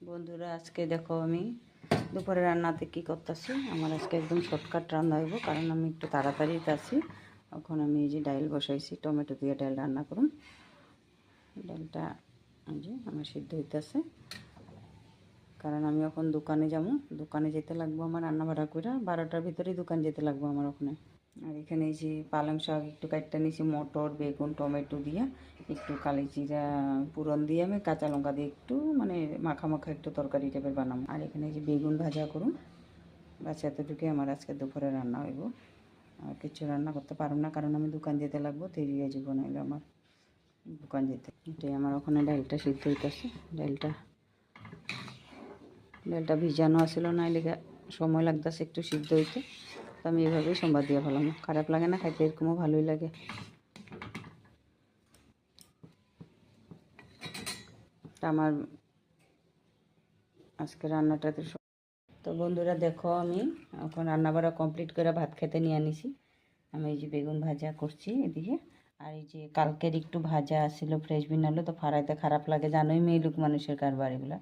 বন্ধুরা আজকে দেখো আমি দুপুরে রান্নাতে কি করতেছি। আমার আজকে একদম শর্টকাট রান্না হইব, কারণ আমি একটু তাড়াতাড়ি আছি। এখন আমি এই যে ডাইল বসাইছি, টমেটো দিয়ে ডাইল রান্না করুন। ডালটা এই যে আমার সিদ্ধ হইতেছে, কারণ আমি এখন দোকানে যাবো। দোকানে যেতে লাগবো আমার রান্না বাড়া করে 12টার ভিতরেই দোকান যেতে লাগবো আমার ওখানে। আর এখানে এই যে পালং শাক একটু কাটতে নিয়েছি, মটর বেগুন টমেটো দিয়ে একটু কালি জিরা পুরন দিয়ে আমি কাঁচা লঙ্কা দিয়ে একটু মানে মাখা মাখা একটু তরকারি টাইপের বানাবো। আর এখানে এই যে বেগুন ভাজা করুন। বাস এতটুকুই আমার আজকে দুপুরে রান্না হইব। আর কিছু রান্না করতে পারব না, কারণ আমি দোকান যেতে লাগবো, দেরি হয়ে যাবো নাহলে আমার দোকান যেতে। এটাই আমার ওখানে ডালটা সিদ্ধ হইতেছে। ডালটা ভিজানো আসলো না, লেগে সময় লাগতেছে একটু সিদ্ধ হইতে। তো আমি এভাবেই সোমবার দিয়ে ফেলাম, খারাপ লাগে না খাইতে, এরকমও ভালোই লাগে। তা আমার আজকে রান্নাটাতে তো বন্ধুরা দেখো, আমি এখন রান্না বাড়া কমপ্লিট করে ভাত খেতে নিয়ে আনিছি। আমি এই যে বেগুন ভাজা করছি এদিকে, আর এই যে কালকের একটু ভাজা আসছিল ফ্রেশ বিন আলু, তো ফাড়াইতে খারাপ লাগে, জানোই মেয়ে লোক মানুষের কারবার এগুলো।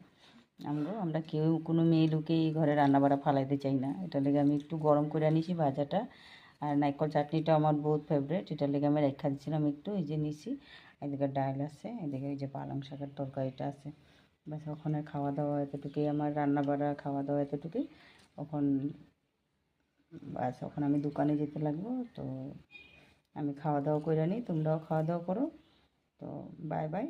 আমরা কেউ কোনো মেয়ে লোকেই ঘরে রান্না বাড়া ফালাইতে চাই না। এটা লেগে আমি একটু গরম করে আনিছি ভাজাটা। আর নারকেল চাটনিটা আমার বহুত ফেভারিট, এটা লেগে আমি রেখা দিচ্ছিলাম একটু। এই যে নিছি, এদিকে ডাল আছে, এদিকে এই যে পালং শাকের তরকারিটা আছে। বাস ওখানে খাওয়া দাওয়া এতটুকুই, আমার রান্না বাড়া খাওয়া দাওয়া এতটুকুই। এখন বাস ওখানে আমি দোকানে যেতে লাগবো। তো আমি খাওয়া দাওয়া করে নিই, তোমরাও খাওয়া দাওয়া করো। তো বাই বাই।